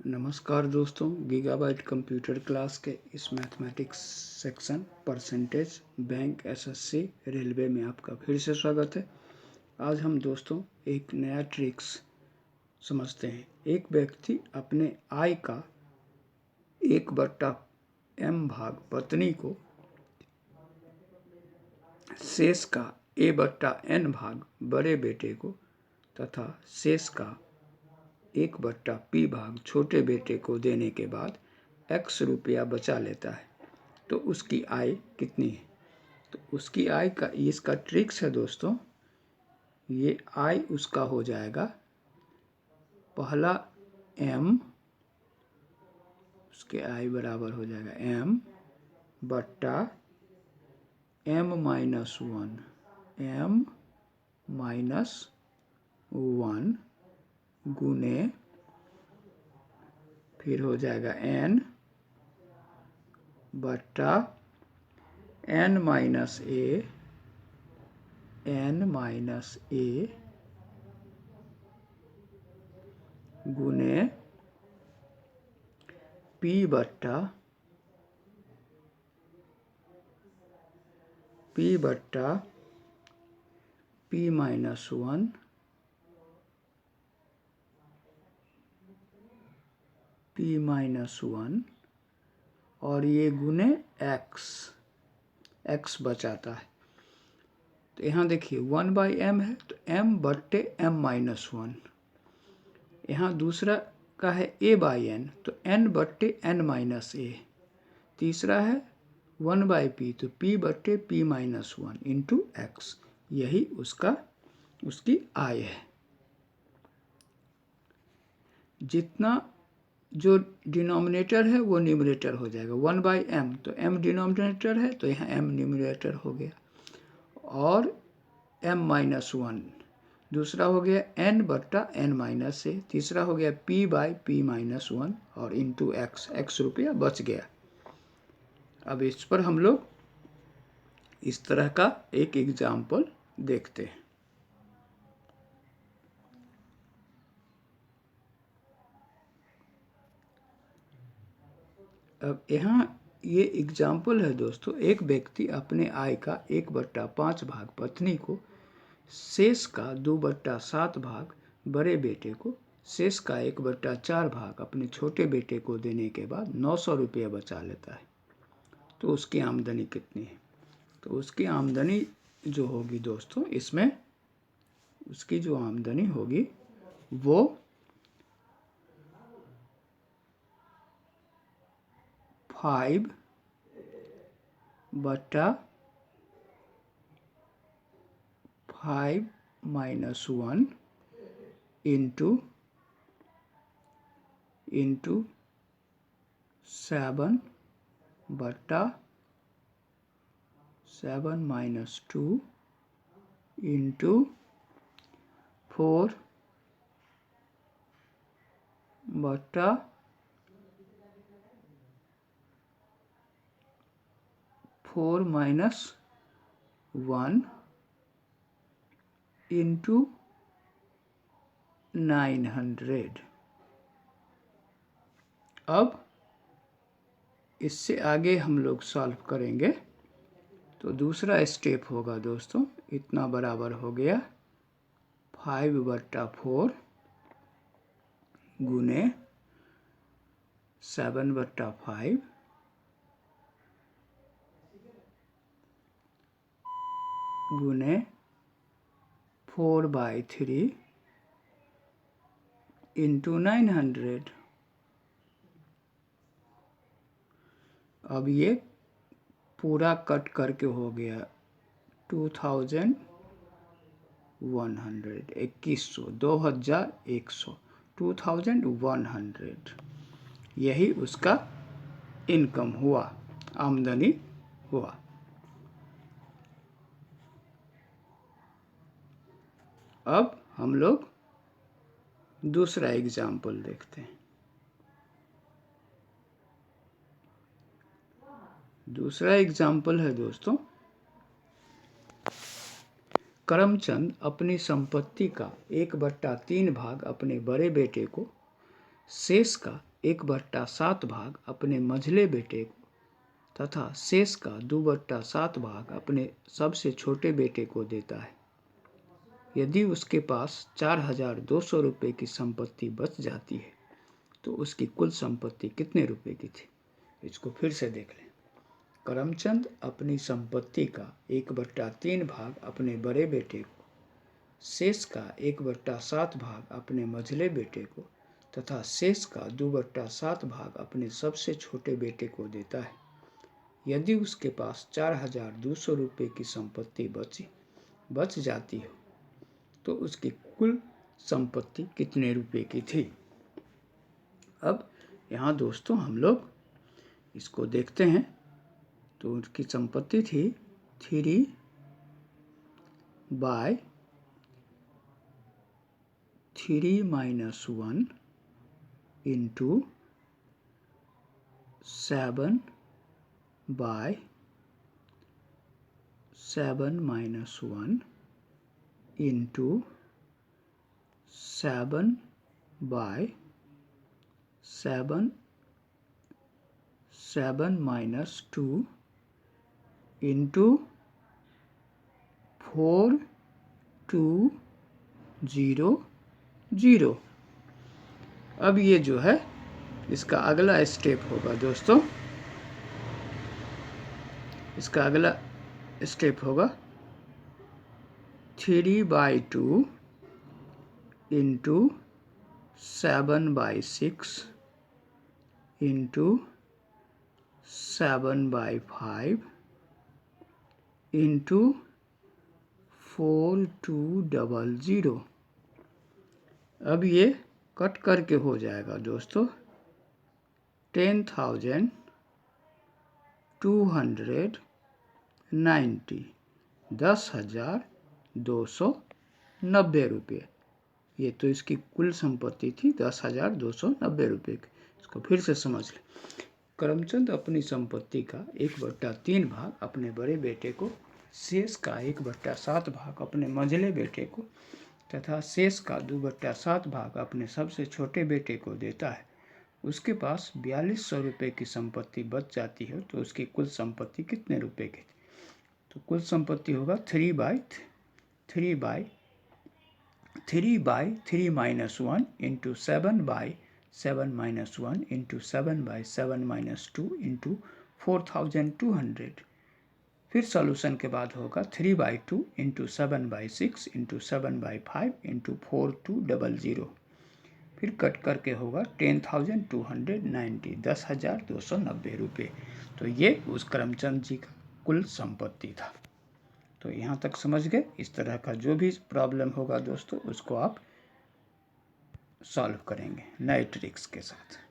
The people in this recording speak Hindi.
नमस्कार दोस्तों, गीगाबाइट कंप्यूटर क्लास के इस mathematics section percentage bank SSC railway में आपका फिर से स्वागत है। आज हम दोस्तों एक नया ट्रिक्स समझते हैं। एक व्यक्ति अपने आय का 1/m भाग पत्नी को, शेष का a/n भाग बड़े बेटे को तथा शेष का 1/p भाग छोटे बेटे को देने के बाद x रुपया बचा लेता है। तो उसकी आय कितनी है? तो उसकी आय का इसका ट्रिक्स है दोस्तों, ये आय उसका हो जाएगा पहला m, उसके आय बराबर हो जाएगा m बट्टा m-1, m-1 गुने फिर हो जाएगा n बट्टा n-a गुने p बट्टा p-1 p-1 और ये गुने x बचाता है। तो यहाँ देखिए 1/m है तो m बट्टे m-1। यहाँ दूसरा का है a/n तो n बट्टे n-a। तीसरा है 1/p तो p बट्टे p-1 इंटू x। यही उसकी आय है। जितना जो डिनोमिनेटर है वो न्यूमरेटर हो जाएगा। 1/m तो m डिनोमिनेटर है तो यहाँ m न्यूमरेटर हो गया और m-1 दूसरा हो गया n बट्टा n-a। तीसरा हो गया p/p-1 और इंटू x रुपया बच गया। अब इस पर हम लोग इस तरह का एक एग्जाम्पल देखते हैं। अब यहाँ ये एग्जाम्पल है दोस्तों, एक व्यक्ति अपने आय का 1/5 भाग पत्नी को, शेष का 2/7 भाग बड़े बेटे को, शेष का 1/4 भाग अपने छोटे बेटे को देने के बाद 900 रुपये बचा लेता है। तो उसकी आमदनी कितनी है? तो उसकी आमदनी जो होगी दोस्तों, इसमें उसकी जो आमदनी होगी वो 5/5-1 इंटू 7/7-2 इंटू 4/4-1 इंटू 900। अब इससे आगे हम लोग सॉल्व करेंगे तो दूसरा स्टेप होगा दोस्तों, इतना बराबर हो गया 5/4 गुने 7/5 गुने 4/3 इंटू 900। अब ये पूरा कट करके हो गया 2100, 2100 2100। यही उसका इनकम हुआ, आमदनी हुआ। अब हम लोग दूसरा एग्जाम्पल देखते हैं। दूसरा एग्जाम्पल है दोस्तों, करमचंद अपनी संपत्ति का 1/3 भाग अपने बड़े बेटे को, शेष का 1/7 भाग अपने मझले बेटे को तथा शेष का 2/7 भाग अपने सबसे छोटे बेटे को देता है। यदि उसके पास 4,200 रुपये की संपत्ति बच जाती है तो उसकी कुल संपत्ति कितने रुपए की थी? इसको फिर से देख लें। करमचंद अपनी संपत्ति का 1/3 भाग अपने बड़े बेटे को, शेष का 1/7 भाग अपने मझले बेटे को तथा शेष का 2/7 भाग अपने सबसे छोटे बेटे को देता है। यदि उसके पास 4,200 रुपये की संपत्ति बच जाती हो तो उसकी कुल संपत्ति कितने रुपए की थी? अब यहाँ दोस्तों हम लोग इसको देखते हैं। तो उसकी संपत्ति थी 3/3 - 1 इंटू 7/7 - 1 इंटू 7/7 - 2 इंटू 4200। अब ये जो है इसका अगला स्टेप होगा दोस्तों, इसका अगला स्टेप होगा 3/2 इंटू 7/6 इंटू 7/5 इंटू 4200। अब ये कट करके हो जाएगा दोस्तों 10,290 10,290 रुपये। ये तो इसकी कुल संपत्ति थी 10,290 रुपये की। इसको फिर से समझ लें। करमचंद अपनी संपत्ति का 1/3 भाग अपने बड़े बेटे को, शेष का 1/7 भाग अपने मंझले बेटे को तथा शेष का 2/7 भाग अपने सबसे छोटे बेटे को देता है। उसके पास 4,200 रुपये की संपत्ति बच जाती है तो उसकी कुल संपत्ति कितने रुपए की थी? तो कुल संपत्ति होगा 3/3 - 1 इंटू 7/7 - 1 इंटू 7/7 - 2 इंटू 4,200। फिर सॉल्यूशन के बाद होगा 3/2 इंटू 7/6 इंटू 7/5 इंटू 4200। फिर कट करके होगा 10,290 10,290 रुपये। तो ये उस करमचंद जी का कुल संपत्ति था। तो यहाँ तक समझ गए। इस तरह का जो भी प्रॉब्लम होगा दोस्तों उसको आप सॉल्व करेंगे नए ट्रिक्स के साथ।